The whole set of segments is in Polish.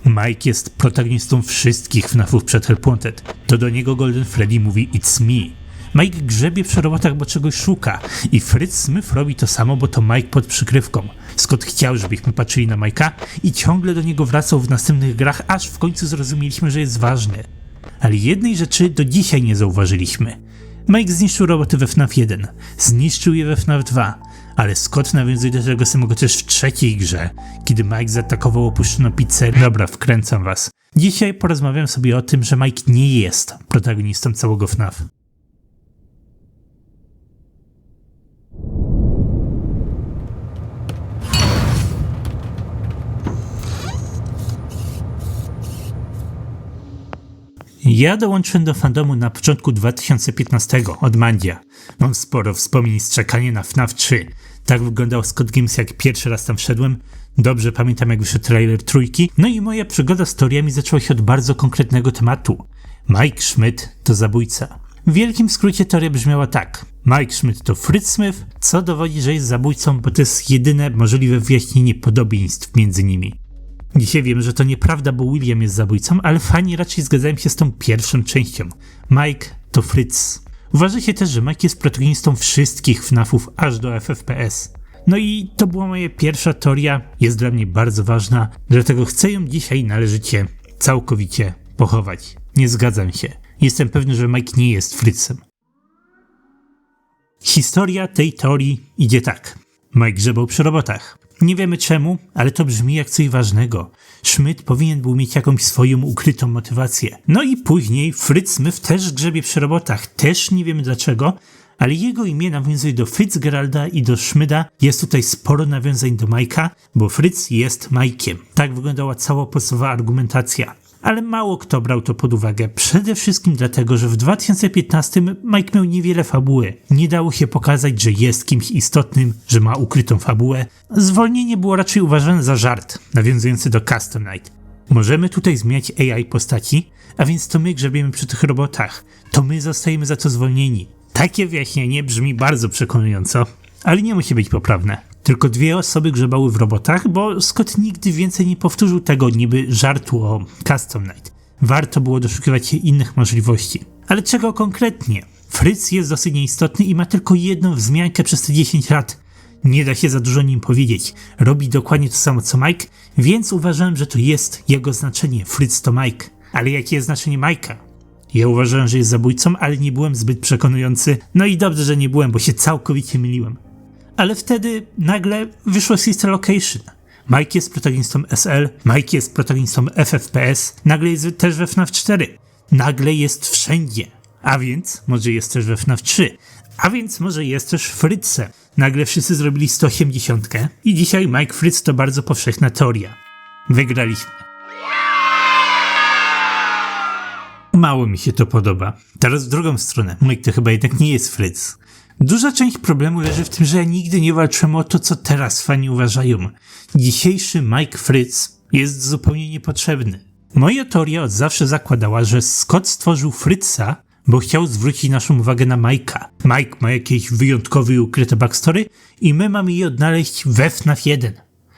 Mike jest protagonistą wszystkich FNAF-ów przed Help Wanted. To do niego Golden Freddy mówi "It's me". Mike grzebie przy robotach, bo czegoś szuka i Fritz Smith robi to samo, bo to Mike pod przykrywką. Scott chciał, żebyśmy patrzyli na Mike'a i ciągle do niego wracał w następnych grach, aż w końcu zrozumieliśmy, że jest ważny. Ale jednej rzeczy do dzisiaj nie zauważyliśmy. Mike zniszczył roboty we FNAF 1, zniszczył je we FNAF 2, ale Scott nawiązuje do tego samego też w trzeciej grze, kiedy Mike zaatakował opuszczoną pizzerię. Dobra, wkręcam was. Dzisiaj porozmawiam sobie o tym, że Mike nie jest protagonistą całego FNAF. Ja dołączyłem do fandomu na początku 2015 od Mandzia. Mam sporo wspomnień z czekania na FNAF 3. Tak wyglądał Scott Games, jak pierwszy raz tam wszedłem. Dobrze pamiętam, jak wyszedł trailer trójki. No i moja przygoda z teoriami zaczęła się od bardzo konkretnego tematu. Mike Schmidt to zabójca. W wielkim skrócie teoria brzmiała tak. Mike Schmidt to Fritz Smith, co dowodzi, że jest zabójcą, bo to jest jedyne możliwe wyjaśnienie podobieństw między nimi. Dzisiaj wiem, że to nieprawda, bo William jest zabójcą, ale fani raczej zgadzają się z tą pierwszą częścią. Mike to Fritz. Uważa się też, że Mike jest protagonistą wszystkich FNAF-ów aż do FFPS. No i to była moja pierwsza teoria, jest dla mnie bardzo ważna, dlatego chcę ją dzisiaj należycie, całkowicie pochować. Nie zgadzam się. Jestem pewny, że Mike nie jest Fritzem. Historia tej teorii idzie tak. Mike grzebał przy robotach. Nie wiemy czemu, ale to brzmi jak coś ważnego. Schmidt powinien był mieć jakąś swoją ukrytą motywację. No i później Fritz Smith też grzebie przy robotach. Też nie wiemy dlaczego, ale jego imię nawiązuje do Fitzgeralda i do Schmidta. Jest tutaj sporo nawiązań do Mike'a, bo Fritz jest Mike'iem. Tak wyglądała cała podstawowa argumentacja. Ale mało kto brał to pod uwagę. Przede wszystkim dlatego, że w 2015 Mike miał niewiele fabuły. Nie dało się pokazać, że jest kimś istotnym, że ma ukrytą fabułę. Zwolnienie było raczej uważane za żart, nawiązujący do Custom Night. Możemy tutaj zmieniać AI postaci, a więc to my grzebiemy przy tych robotach. To my zostajemy za to zwolnieni. Takie wyjaśnienie brzmi bardzo przekonująco, ale nie musi być poprawne. Tylko 2 osoby grzebały w robotach, bo Scott nigdy więcej nie powtórzył tego niby żartu o Custom Night. Warto było doszukiwać się innych możliwości. Ale czego konkretnie? Fritz jest dosyć nieistotny i ma tylko jedną wzmiankę przez te 10 lat. Nie da się za dużo o nim powiedzieć. Robi dokładnie to samo co Mike, więc uważałem, że to jest jego znaczenie. Fritz to Mike. Ale jakie jest znaczenie Mike'a? Ja uważałem, że jest zabójcą, ale nie byłem zbyt przekonujący. No i dobrze, że nie byłem, bo się całkowicie myliłem. Ale wtedy nagle wyszło Sister Location. Mike jest protagonistą SL, Mike jest protagonistą FFPS, nagle jest też we FNAF 4. Nagle jest wszędzie. A więc może jest też we FNAF 3. A więc może jest też Fritzem. Nagle wszyscy zrobili 180 i dzisiaj Mike Fritz to bardzo powszechna teoria. Wygraliśmy. Mało mi się to podoba. Teraz w drugą stronę. Mike to chyba jednak nie jest Fritz. Duża część problemu leży w tym, że ja nigdy nie walczyłem o to, co teraz fani uważają. Dzisiejszy Mike Fritz jest zupełnie niepotrzebny. Moja teoria od zawsze zakładała, że Scott stworzył Fritza, bo chciał zwrócić naszą uwagę na Mike'a. Mike ma jakieś wyjątkowe i ukryte backstory i my mamy je odnaleźć we FNAF 1.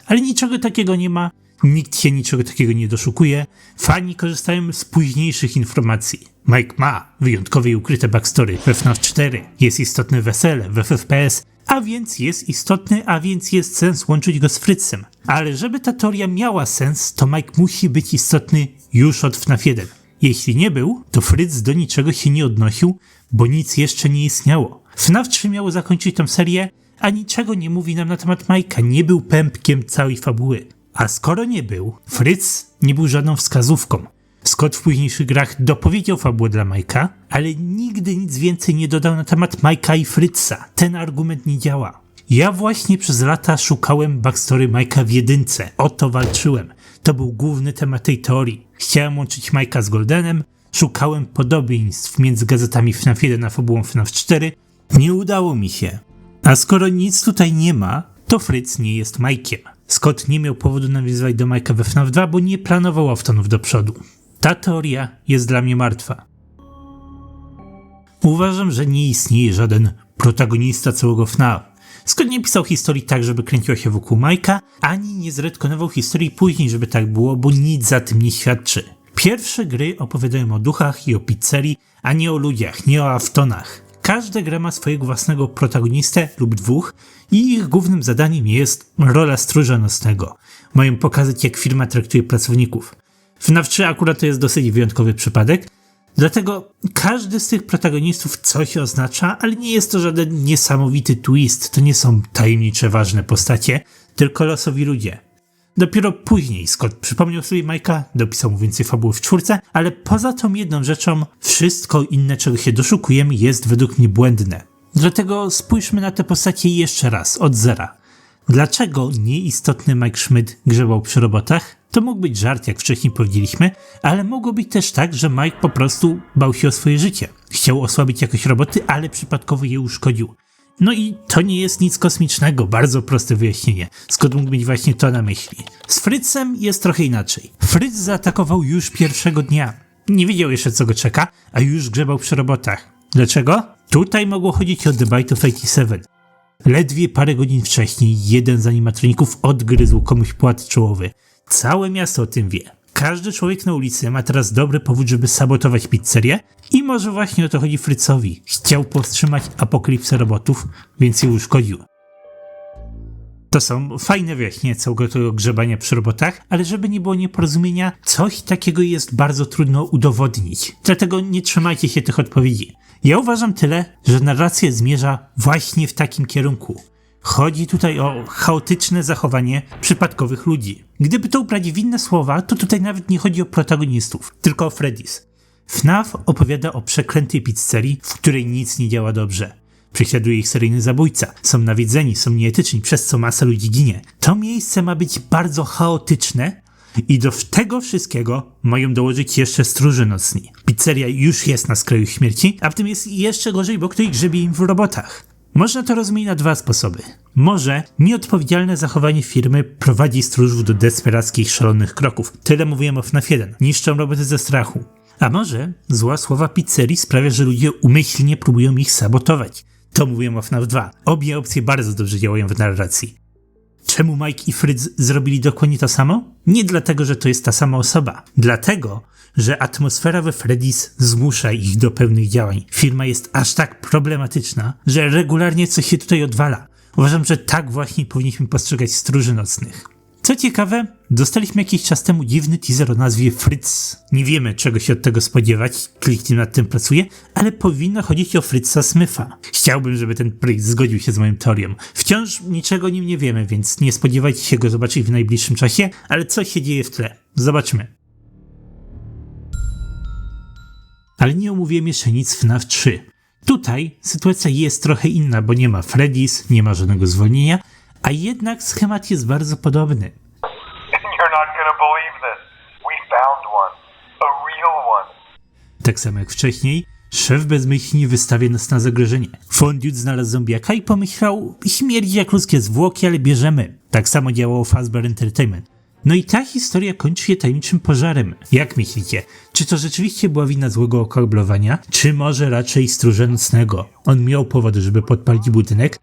Ale niczego takiego nie ma, nikt się niczego takiego nie doszukuje, fani korzystają z późniejszych informacji. Mike ma wyjątkowe i ukryte backstory we FNAF 4, jest istotny wesele w FFPS, a więc jest istotny, a więc jest sens łączyć go z Fritzem. Ale żeby ta teoria miała sens, to Mike musi być istotny już od FNAF 1. Jeśli nie był, to Fritz do niczego się nie odnosił, bo nic jeszcze nie istniało. FNAF 3 miało zakończyć tę serię, a niczego nie mówi nam na temat Mike'a, nie był pępkiem całej fabuły. A skoro nie był, Fritz nie był żadną wskazówką. Scott w późniejszych grach dopowiedział fabułę dla Mike'a, ale nigdy nic więcej nie dodał na temat Mike'a i Fritza. Ten argument nie działa. Ja właśnie przez lata szukałem backstory Mike'a w 1. O to walczyłem. To był główny temat tej teorii. Chciałem łączyć Mike'a z Goldenem, szukałem podobieństw między gazetami FNAF 1 a fabułą FNAF 4. Nie udało mi się. A skoro nic tutaj nie ma, to Fritz nie jest Mike'iem. Scott nie miał powodu nawiązywać do Mike'a we FNAF 2, bo nie planował Aftonów do przodu. Ta teoria jest dla mnie martwa. Uważam, że nie istnieje żaden protagonista całego FNAF. Scott nie pisał historii tak, żeby kręciła się wokół Mike'a, ani nie zretkonował historii później, żeby tak było, bo nic za tym nie świadczy. Pierwsze gry opowiadają o duchach i o pizzerii, a nie o ludziach, nie o Aftonach. Każda gra ma swojego własnego protagonistę lub dwóch i ich głównym zadaniem jest rola stróża nocnego. Mają pokazać, jak firma traktuje pracowników. W FNAF 3 akurat to jest dosyć wyjątkowy przypadek, dlatego każdy z tych protagonistów coś oznacza, ale nie jest to żaden niesamowity twist, to nie są tajemnicze, ważne postacie, tylko losowi ludzie. Dopiero później Scott przypomniał sobie Mike'a, dopisał mu więcej fabuły w 4, ale poza tą jedną rzeczą wszystko inne, czego się doszukujemy, jest według mnie błędne. Dlatego spójrzmy na te postacie jeszcze raz, od zera. Dlaczego nieistotny Mike Schmidt grzebał przy robotach? To mógł być żart, jak wcześniej powiedzieliśmy, ale mogło być też tak, że Mike po prostu bał się o swoje życie. Chciał osłabić jakoś roboty, ale przypadkowo je uszkodził. No i to nie jest nic kosmicznego, bardzo proste wyjaśnienie. Scott mógł mieć właśnie to na myśli. Z Fritzem jest trochę inaczej. Fritz zaatakował już pierwszego dnia. Nie wiedział jeszcze, co go czeka, a już grzebał przy robotach. Dlaczego? Tutaj mogło chodzić o The Bite of 87. Ledwie parę godzin wcześniej jeden z animatroników odgryzł komuś płat czołowy. Całe miasto o tym wie. Każdy człowiek na ulicy ma teraz dobry powód, żeby sabotować pizzerię i może właśnie o to chodzi Fritzowi. Chciał powstrzymać apokalipsę robotów, więc je uszkodził. To są fajne wyjaśnienia całego tego grzebania przy robotach, ale żeby nie było nieporozumienia, coś takiego jest bardzo trudno udowodnić. Dlatego nie trzymajcie się tych odpowiedzi. Ja uważam tyle, że narracja zmierza właśnie w takim kierunku. Chodzi tutaj o chaotyczne zachowanie przypadkowych ludzi. Gdyby to ubrać w inne słowa, to tutaj nawet nie chodzi o protagonistów, tylko o Freddy's. FNAF opowiada o przeklętej pizzerii, w której nic nie działa dobrze. Prześladuje ich seryjny zabójca, są nawiedzeni, są nieetyczni, przez co masa ludzi ginie. To miejsce ma być bardzo chaotyczne i do tego wszystkiego mają dołożyć jeszcze stróże nocni. Pizzeria już jest na skraju śmierci, a w tym jest jeszcze gorzej, bo ktoś grzebie im w robotach. Można to rozumieć na dwa sposoby. Może nieodpowiedzialne zachowanie firmy prowadzi stróżów do desperackich, szalonych kroków. Tyle mówiłem o FNAF 1. Niszczą roboty ze strachu. A może zła sława pizzerii sprawia, że ludzie umyślnie próbują ich sabotować. To mówiłem o FNAF 2. Obie opcje bardzo dobrze działają w narracji. Czemu Mike i Fritz zrobili dokładnie to samo? Nie dlatego, że to jest ta sama osoba. Dlatego, że atmosfera we Freddy's zmusza ich do pewnych działań. Firma jest aż tak problematyczna, że regularnie coś się tutaj odwala. Uważam, że tak właśnie powinniśmy postrzegać stróży nocnych. Co ciekawe, dostaliśmy jakiś czas temu dziwny teaser o nazwie Fritz. Nie wiemy, czego się od tego spodziewać, Clickteam nad tym pracuje, ale powinno chodzić o Fritza Smitha. Chciałbym, żeby ten projekt zgodził się z moją teorią. Wciąż niczego o nim nie wiemy, więc nie spodziewajcie się go zobaczyć w najbliższym czasie, ale coś się dzieje w tle. Zobaczmy. Ale nie omówiłem jeszcze nic w FNAF 3. Tutaj sytuacja jest trochę inna, bo nie ma Freddy's, nie ma żadnego zwolnienia, a jednak schemat jest bardzo podobny. You're not gonna believe this. We found one. A real one. Tak samo jak wcześniej, szef bezmyślnie wystawia nas na zagrożenie. Fondue znalazł zombiaka i pomyślał, śmierdzi jak ludzkie zwłoki, ale bierzemy. Tak samo działało Fazbear Entertainment. No i ta historia kończy się tajemniczym pożarem. Jak myślicie? Czy to rzeczywiście była wina złego okablowania? Czy może raczej stróża nocnego? On miał powody, żeby podpalić budynek?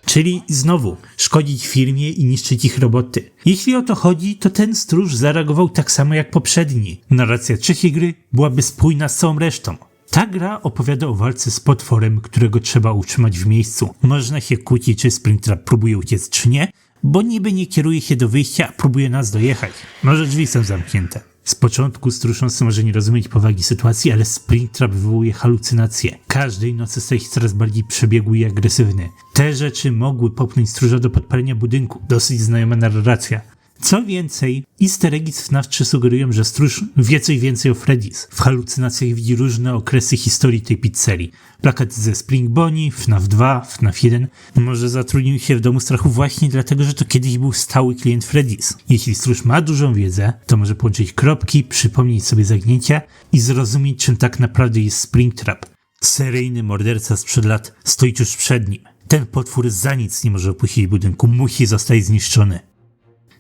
Czyli znowu, szkodzić firmie i niszczyć ich roboty. Jeśli o to chodzi, to ten stróż zareagował tak samo jak poprzedni. Narracja trzeciej gry byłaby spójna z całą resztą. Ta gra opowiada o walce z potworem, którego trzeba utrzymać w miejscu. Można się kłócić, czy Springtrap próbuje uciec, czy nie, bo niby nie kieruje się do wyjścia, a próbuje nas dojechać. Może drzwi są zamknięte. Z początku struszący może nie rozumieć powagi sytuacji, ale Springtrap wywołuje halucynacje. Każdej nocy staje się coraz bardziej przebiegły i agresywny. Te rzeczy mogły popchnąć stróża do podpalenia budynku. Dosyć znajoma narracja. Co więcej, easter eggi z FNAF 3 sugerują, że stróż wie coś więcej o Freddy's. W halucynacjach widzi różne okresy historii tej pizzerii. Plakaty ze Spring Bonnie, FNAF 2, FNAF 1. Może zatrudnił się w domu strachu właśnie dlatego, że to kiedyś był stały klient Freddy's. Jeśli stróż ma dużą wiedzę, to może połączyć kropki, przypomnieć sobie zagnięcia i zrozumieć, czym tak naprawdę jest Springtrap. Seryjny morderca sprzed lat stoi tuż przed nim. Ten potwór za nic nie może opuścić budynku, musi zostać zniszczony.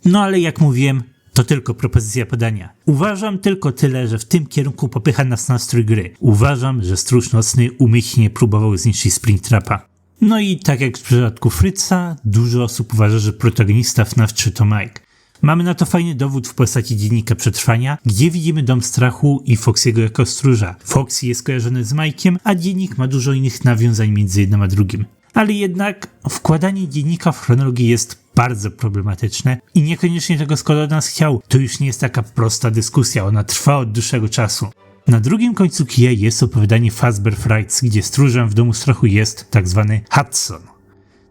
No ale jak mówiłem, to tylko propozycja podania. Uważam tylko tyle, że w tym kierunku popycha nas nastrój gry. Uważam, że stróż nocny umyślnie próbował zniszczyć Springtrapa. No i tak jak w przypadku Fritza, dużo osób uważa, że protagonista FNAF 3 to Mike. Mamy na to fajny dowód w postaci Dziennika Przetrwania, gdzie widzimy Dom Strachu i Foxy'ego jako stróża. Foxy jest kojarzony z Mike'iem, a dziennik ma dużo innych nawiązań między jednym a drugim. Ale jednak wkładanie dziennika w chronologię jest bardzo problematyczne i niekoniecznie tego skoro od nas chciał. To już nie jest taka prosta dyskusja, ona trwa od dłuższego czasu. Na drugim końcu kija jest opowiadanie Fazbear Frights, gdzie stróżem w Domu Strachu jest tak zwany Hudson.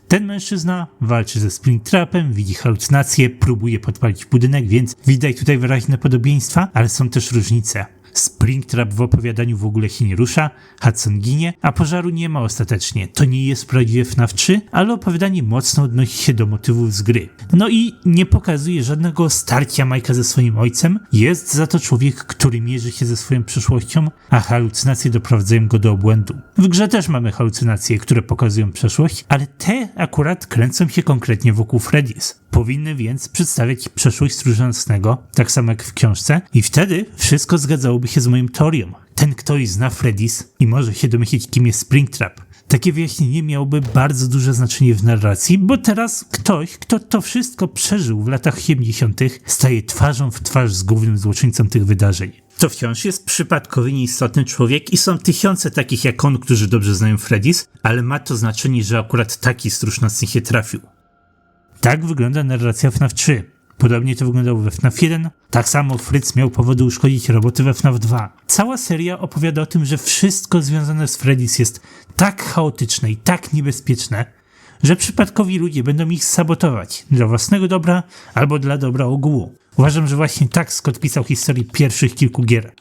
Ten mężczyzna walczy ze Springtrapem, widzi halucynacje, próbuje podpalić budynek, więc widać tutaj wyraźne podobieństwa, ale są też różnice. Springtrap w opowiadaniu w ogóle się nie rusza, Hudson ginie, a pożaru nie ma ostatecznie. To nie jest prawdziwe FNAF 3, ale opowiadanie mocno odnosi się do motywów z gry. No i nie pokazuje żadnego starcia Mike'a ze swoim ojcem, jest za to człowiek, który mierzy się ze swoją przeszłością, a halucynacje doprowadzają go do obłędu. W grze też mamy halucynacje, które pokazują przeszłość, ale te akurat kręcą się konkretnie wokół Freddy's. Powinny więc przedstawiać przeszłość stróża nocnego, tak samo jak w książce, i wtedy wszystko zgadzałoby się z moją teorią. Ten ktoś zna Freddy's i może się domyślić, kim jest Springtrap. Takie wyjaśnienie miałoby bardzo duże znaczenie w narracji, bo teraz ktoś, kto to wszystko przeżył w latach 70., staje twarzą w twarz z głównym złoczyńcą tych wydarzeń. To wciąż jest przypadkowy, nieistotny człowiek i są tysiące takich jak on, którzy dobrze znają Freddy's, ale ma to znaczenie, że akurat taki stróż nocny się trafił. Tak wygląda narracja FNAF 3. Podobnie to wyglądało we FNAF 1. Tak samo Fritz miał powody uszkodzić roboty we FNAF 2. Cała seria opowiada o tym, że wszystko związane z Freddy's jest tak chaotyczne i tak niebezpieczne, że przypadkowi ludzie będą ich sabotować dla własnego dobra albo dla dobra ogółu. Uważam, że właśnie tak Scott pisał historię pierwszych kilku gier.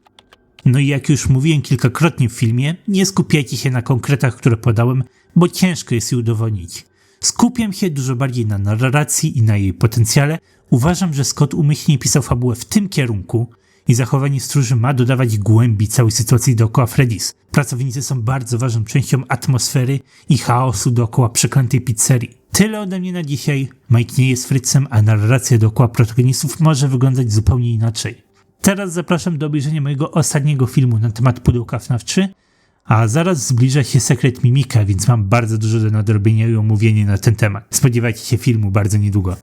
No i jak już mówiłem kilkakrotnie w filmie, nie skupiajcie się na konkretach, które podałem, bo ciężko jest je udowodnić. Skupiam się dużo bardziej na narracji i na jej potencjale. Uważam, że Scott umyślnie pisał fabułę w tym kierunku i zachowanie stróży ma dodawać głębi całej sytuacji dookoła Freddy's. Pracownicy są bardzo ważną częścią atmosfery i chaosu dookoła przeklętej pizzerii. Tyle ode mnie na dzisiaj. Mike nie jest Fritzem, a narracja dookoła protagonistów może wyglądać zupełnie inaczej. Teraz zapraszam do obejrzenia mojego ostatniego filmu na temat pudełka FNAF 3, a zaraz zbliża się sekret Mimika, więc mam bardzo dużo do nadrobienia i omówienia na ten temat. Spodziewajcie się filmu bardzo niedługo.